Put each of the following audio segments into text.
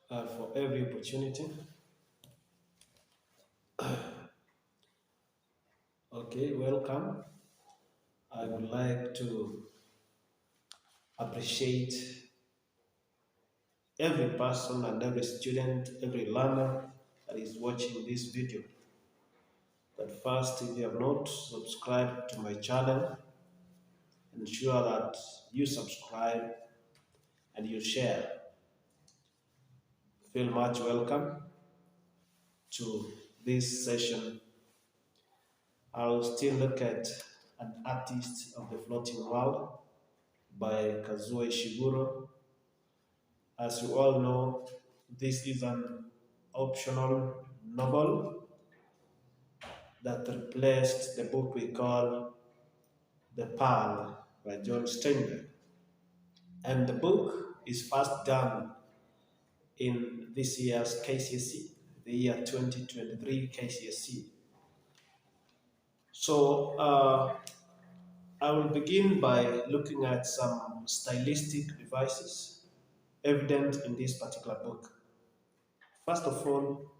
for every opportunity. Okay, welcome. I would like to appreciate every person and every student, every learner that is watching this video. But first, if you have not subscribed to my channel, ensure that you subscribe and you share. Feel much welcome to this session. I'll still look at An Artist of the Floating World by Kazuo Ishiguro. As you all know, this is an optional novel that replaced the book we call The Pearl by John Steinbeck. And the book is first done in this year's KCSE, the year 2023 KCSE. So I will begin by looking at some stylistic devices evident in this particular book. First of all,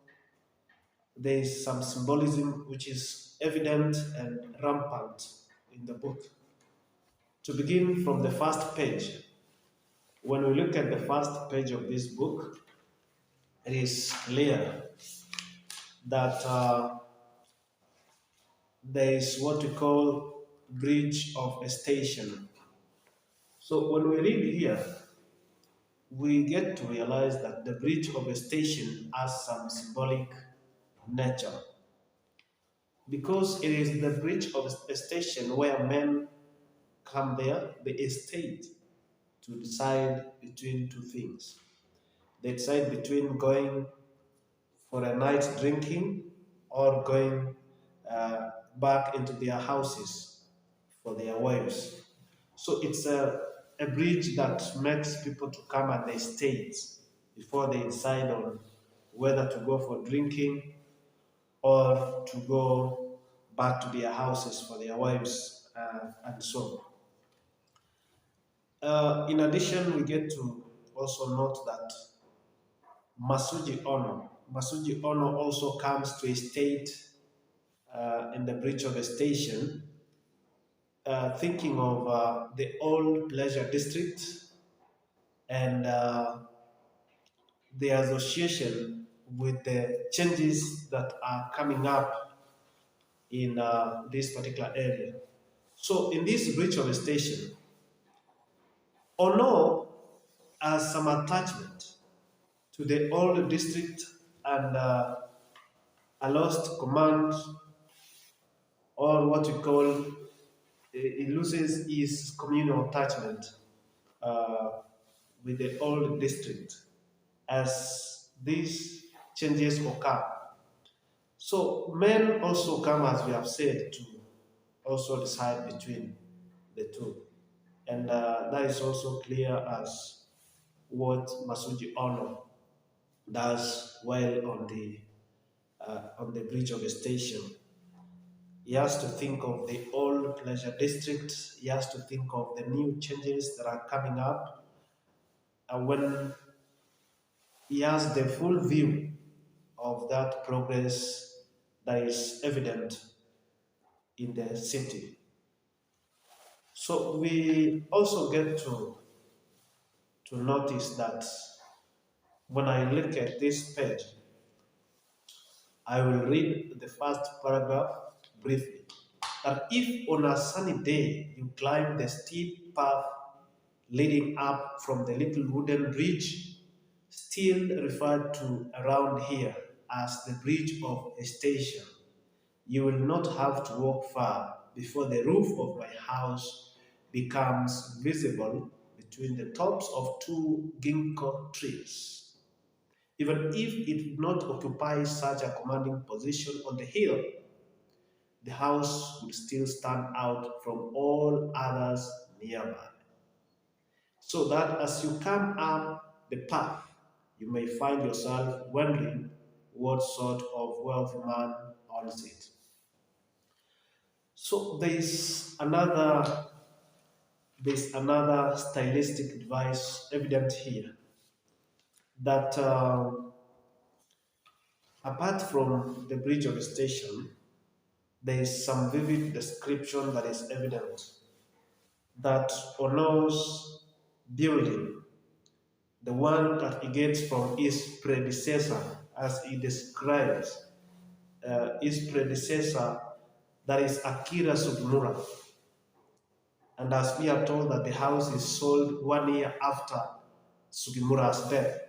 there is some symbolism which is evident and rampant in the book. To begin from the first page, when we look at the first page of this book, it is clear that there is what we call bridge of a station. So when we read here, we get to realize that the bridge of a station has some symbolic nature because it is the bridge of a station where men come there, the estate, to decide between two things. They decide between going for a night drinking or going back into their houses for their wives. So it's a bridge that makes people to come at the estate before they decide on whether to go for drinking or to go back to their houses for their wives and so on. In addition, we get to also note that Masuji Ono also comes to a state in the bridge of a station, thinking of the old pleasure district and the association with the changes that are coming up in this particular area. So in this bridge of a station, Ono has some attachment to the old district and a lost command, or what we call, it loses his communal attachment uh, with the old district as these changes occur. So men also come, as we have said, to also decide between the two. And that is also clear as what Masuji Ono does while on the bridge of a station. He has to think of the old pleasure district. He has to think of the new changes that are coming up. And when he has the full view of that progress that is evident in the city. So we also get to notice that when I look at this page, I will read the first paragraph briefly. That if on a sunny day you climb the steep path leading up from the little wooden bridge, still referred to around here as the bridge of a station, you will not have to walk far before the roof of my house becomes visible between the tops of two ginkgo trees. Even if it did not occupy such a commanding position on the hill, the house would still stand out from all others nearby. So that as you come up the path, you may find yourself wondering what sort of wealthy man owns it. So there's another stylistic device evident here. that apart from the bridge of the station, there is some vivid description that is evident that Ono's building, the one that he gets from his predecessor, as he describes his predecessor, that is Akira Sugimura. And as we are told that the house is sold 1 year after Sugimura's death,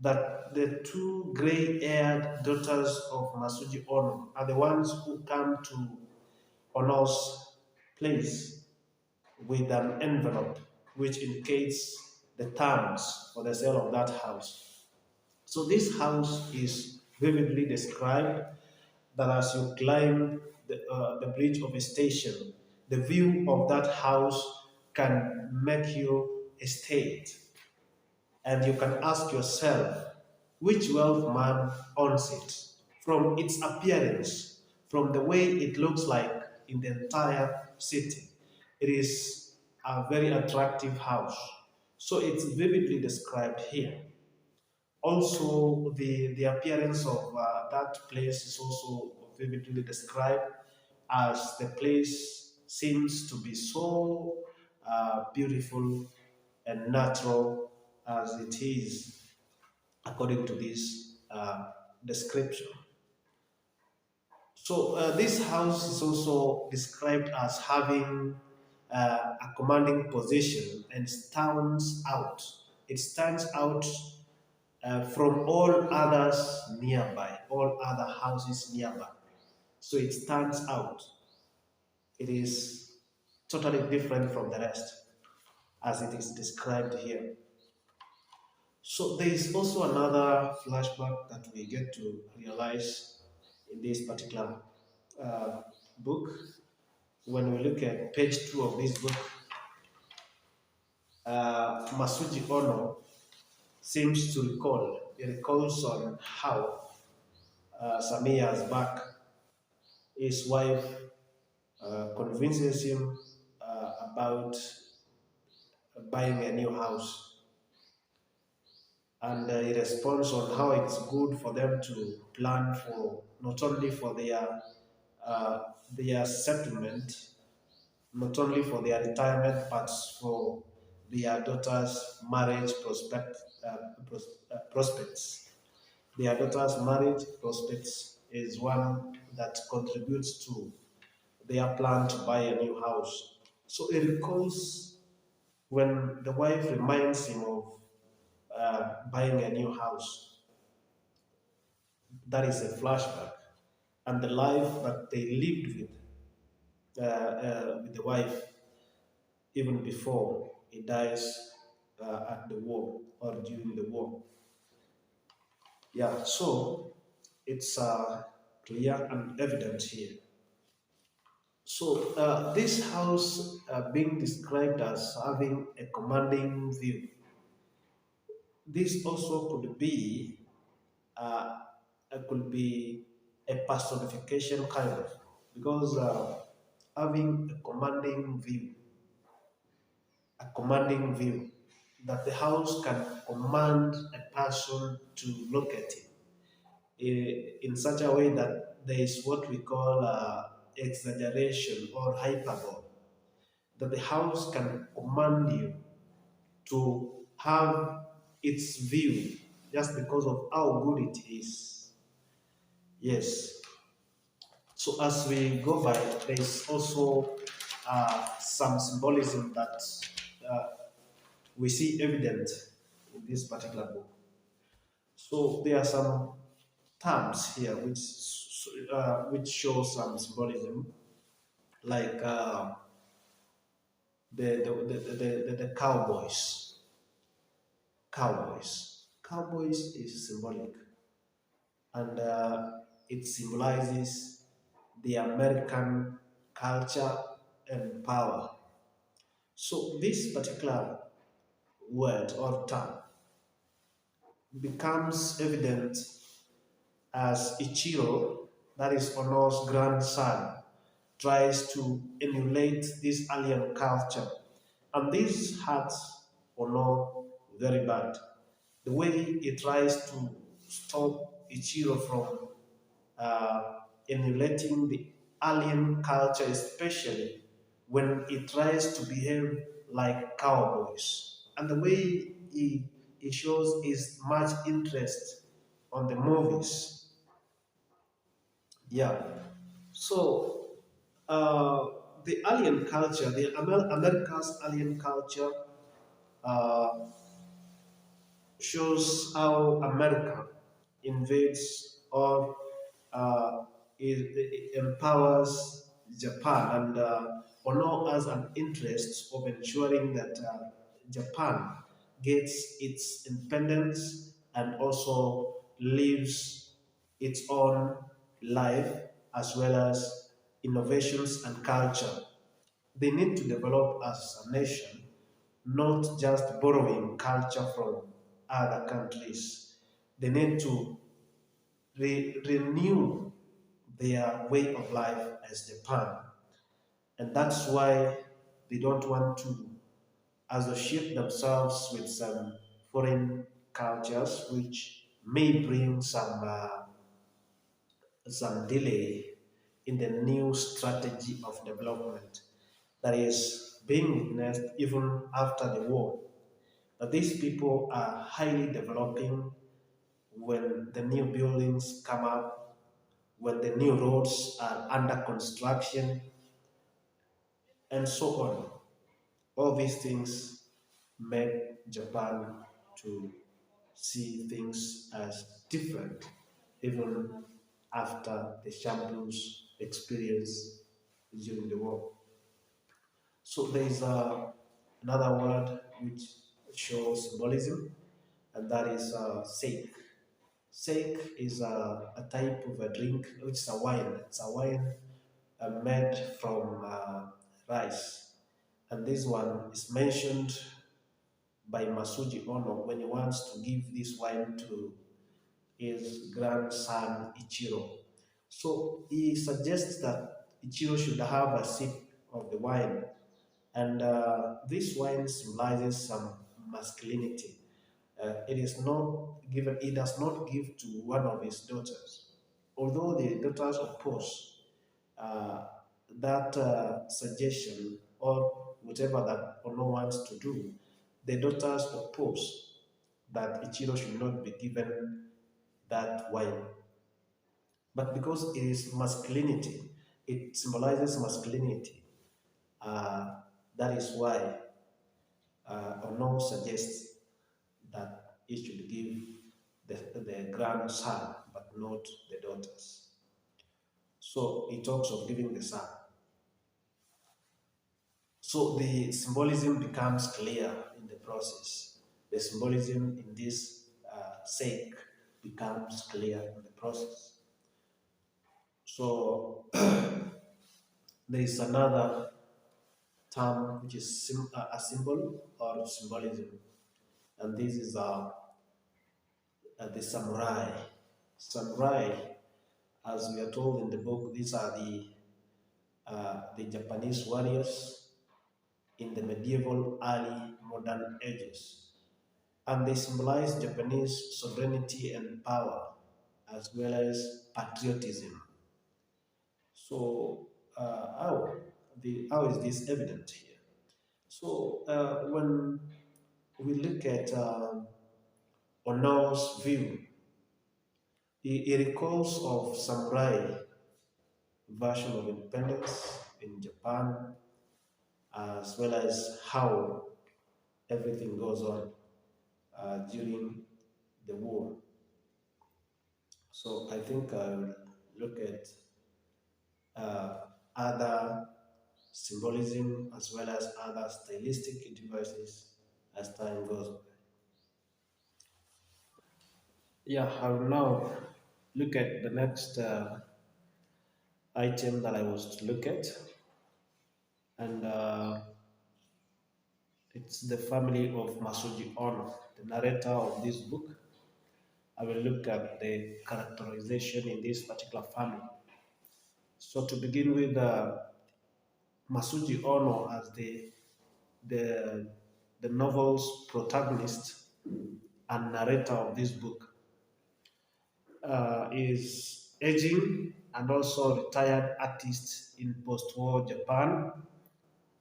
that the two gray-haired daughters of Masuji Ono are the ones who come to Ono's place with an envelope which indicates the terms for the sale of that house. So this house is vividly described that as you climb the bridge of a station, the view of that house can make you a state. And you can ask yourself, which wealth man owns it? From its appearance, from the way it looks like in the entire city, it is a very attractive house. So it's vividly described here. Also, the appearance of that place is also vividly described as the place seems to be so beautiful and natural as it is, according to this description. So this house is also described as having a commanding position and stands out. It stands out from all others nearby, all other houses nearby. So it stands out. It is totally different from the rest as it is described here. So there is also another flashback that we get to realize in this particular uh, book. When we look at page 2 of this book, Masuji Ono seems to recall, he recalls on how some years back, his wife convinces him about buying a new house. And he responds on how it's good for them to plan for not only for their settlement, not only for their retirement, but for their daughter's marriage prospects. Their daughter's marriage prospects is one that contributes to their plan to buy a new house. So he recalls when the wife reminds him of buying a new house. That is a flashback. And the life that they lived with the wife even before he dies at the war or during the war. Yeah, so it's clear and evident here. So this house being described as having a commanding view. This also uh, could be a personification kind of, because having a commanding view, that the house can command a person to look at it in such a way that there is what we call exaggeration or hyperbole, that the house can command you to have its view just because of how good it is. Yes. So as we go by, there is also some symbolism that uh, we see evident in this particular book. So there are some terms here which show some symbolism, like the cowboys. Cowboys is symbolic, and it symbolizes the American culture and power. So this particular word or term becomes evident as Ichiro, that is Ono's grandson, tries to emulate this alien culture. And this hurts Ono very bad. The way he tries to stop Ichiro from emulating the alien culture, especially when he tries to behave like cowboys. And the way he shows his much interest on the movies. Yeah. So uh, the alien culture, the America's alien culture, uh, shows how America invades or it empowers Japan and Ono has an interest of ensuring that Japan gets its independence and also lives its own life as well as innovations and culture. They need to develop as a nation, not just borrowing culture from other countries. They need to renew their way of life as Japan. And that's why they don't want to associate themselves with some foreign cultures, which may bring some delay in the new strategy of development that is being witnessed even after the war. But these people are highly developing when the new buildings come up, when the new roads are under construction, and so on. All these things make Japan to see things as different, even after the shambles experience during the war. So there is another word which shows symbolism, and that is sake. Sake is a type of a drink, which is a wine. It's a wine made from rice. And this one is mentioned by Masuji Ono when he wants to give this wine to his grandson Ichiro. So he suggests that Ichiro should have a sip of the wine, and this wine symbolizes some masculinity. It is not given. He does not give to one of his daughters, although the daughters oppose uh, that suggestion or whatever that Ono wants to do. The daughters oppose that Ichiro should not be given that wine. But because it is masculinity, it symbolizes masculinity. Uh, that is why Ono suggests that he should give the grandson, but not the daughters. So he talks of giving the son. So the symbolism becomes clear in the process. The symbolism in this sake becomes clear in the process. So there is another term which is a symbol or symbolism, and this is the samurai. Samurai, as we are told in the book, these are the Japanese warriors in the medieval early modern ages. And they symbolize Japanese sovereignty and power, as well as patriotism. So, how is this evident here? So, when we look at Ono's view, he recalls of samurai version of independence in Japan, as well as how everything goes on during the war. So I think I'll look at uh, other symbolism as well as other stylistic devices as time goes by. Yeah, I will now look at the next item that I was to look at, and it's the family of Masuji Ono, the narrator of this book. I will look at the characterization in this particular family. So to begin with, Masuji Ono as the the novel's protagonist and narrator of this book, is aging and also retired artist in post-war Japan.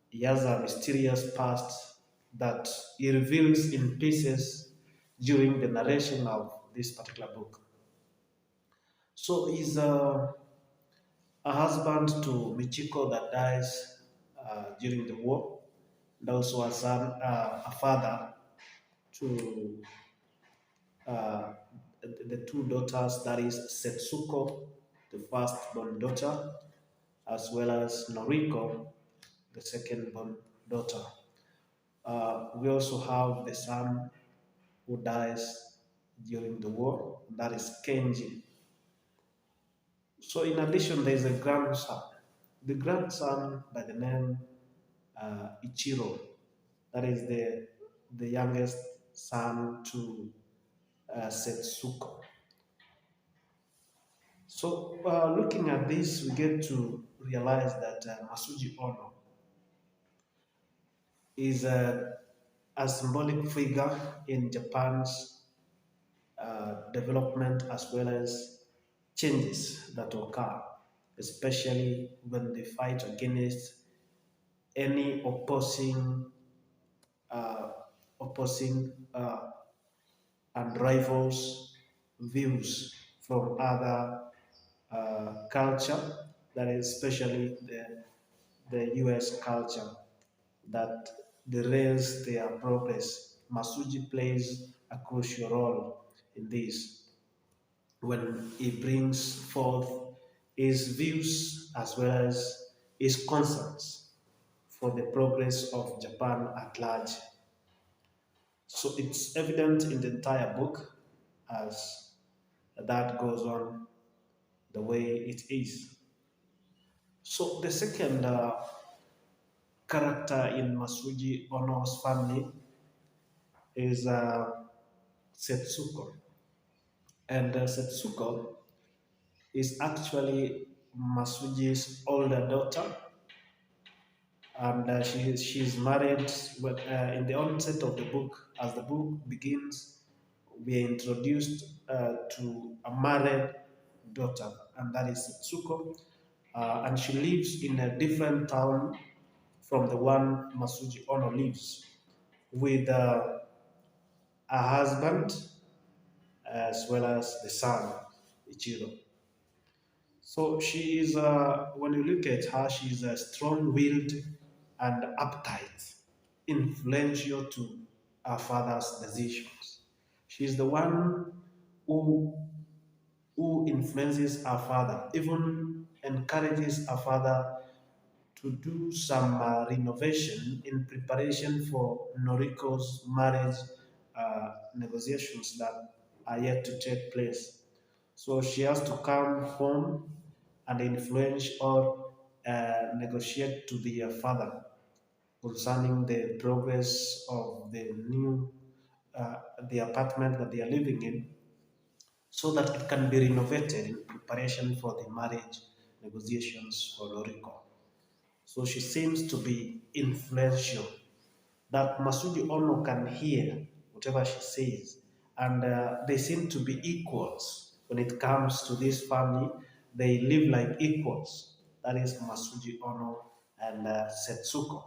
He has a mysterious past that he reveals in pieces during the narration of this particular book. So he's a husband to Michiko that dies during the war, and also a father to uh, the two daughters, that is Setsuko, the first-born daughter, as well as Noriko, the second-born daughter. We also have the son who dies during the war, that is Kenji. So, in addition, there is a grandson. The grandson by the name Ichiro, that is the youngest son to Setsuko. So, looking at this, we get to realize that Masuji Ono is a symbolic figure in Japan's development as well as changes that occur, especially when they fight against any uh, opposing and rivals views from other culture, that is especially the US culture that derails their progress. Masuji plays a crucial role in this when he brings forth his views as well as his concerns for the progress of Japan at large. So it's evident in the entire book as that goes on the way it is. So the second character in Masuji Ono's family is Setsuko. And Setsuko is actually Masuji's older daughter, and she's married. In the onset of the book, as the book begins, we are introduced to a married daughter, and that is Setsuko, and she lives in a different town from the one Masuji Ono lives, with a husband as well as the son, Ichiro. So she is, when you look at her, she is strong-willed and uptight, influential to her father's decisions. She is the one who, who influences her father, even encourages her father to do some renovation in preparation for Noriko's marriage negotiations that are yet to take place. So she has to come home and influence or negotiate to the father concerning the progress of the new uh, the apartment that they are living in, so that it can be renovated in preparation for the marriage negotiations for Noriko. So she seems to be influential, that Masuji Ono can hear whatever she says, and they seem to be equals when it comes to this family. They live like equals. That is Masuji Ono and Setsuko,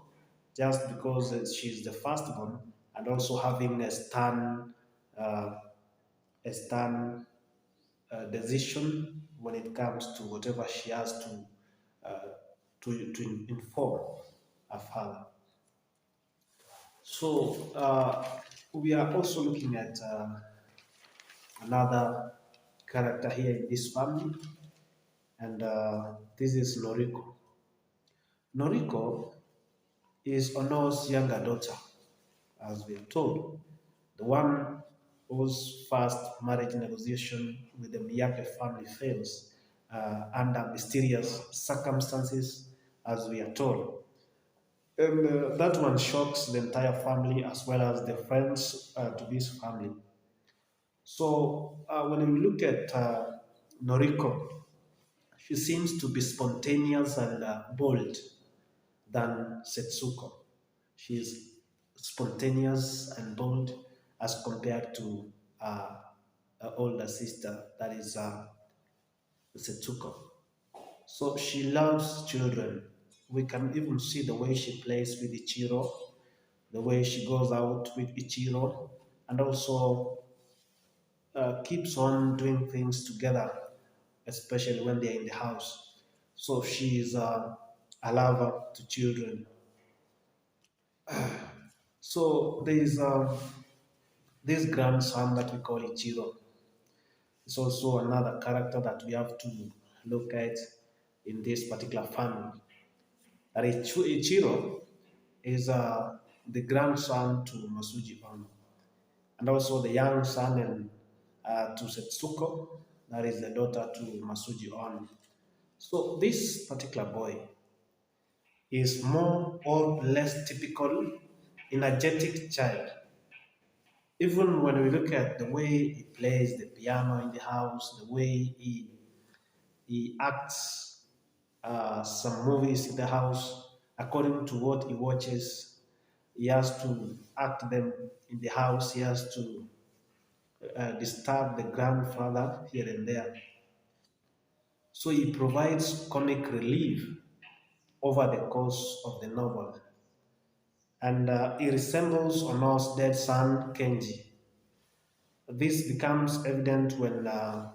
just because she's the firstborn and also having uh, a stern decision when it comes to whatever she has uh, to inform her father. So we are also looking at another character here in this family, and this is Noriko. Noriko is Ono's younger daughter, as we are told, the one whose first marriage negotiation with the Miyake family fails under mysterious circumstances, as we are told. And that one shocks the entire family as well as the friends to this family. So when we look at Noriko, she seems to be spontaneous and bold than Setsuko. She's spontaneous and bold as compared to uh, older sister, that is Setsuko. So she loves children. We can even see the way she plays with Ichiro, the way she goes out with Ichiro, and also keeps on doing things together, especially when they're in the house. So she is a lover to children. So there is this grandson that we call Ichiro. It's also another character that we have to look at in this particular family. That Ichiro is the grandson to Masuji Ono, and also the young son and to Setsuko, that is the daughter to Masuji Ono. So this particular boy is more or less typical energetic child. Even when we look at the way he plays the piano in the house, the way he acts some movies in the house, according to what he watches, he has to act them in the house. He has to disturb the grandfather here and there. So he provides comic relief over the course of the novel. And he resembles Ono's dead son, Kenji. This becomes evident when uh,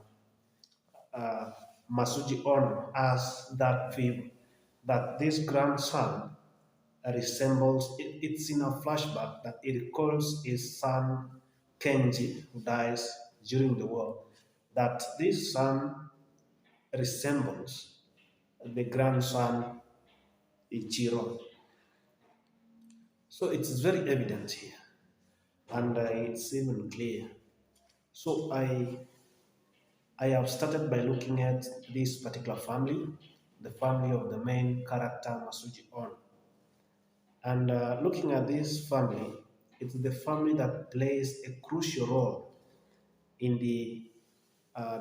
Masuji On has that view that this grandson resembles, it's in a flashback that he recalls his son Kenji, who dies during the war, that this son resembles the grandson Ichiro. So it's very evident here, and it's even clear. So I have started by looking at this particular family, the family of the main character Masuji On. And looking at this family, it's the family that plays a crucial role in the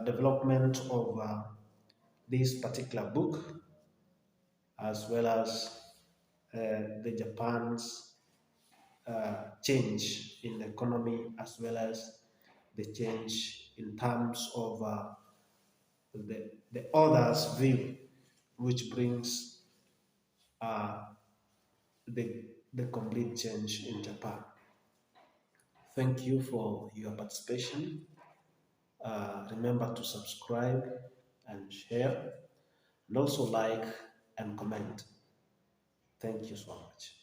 development of this particular book, as well as the Japan's change in the economy, as well as the change in terms of the other's view, which brings uh, the complete change in Japan. Thank you for your participation. Remember to subscribe and share, and also like and comment. Thank you so much.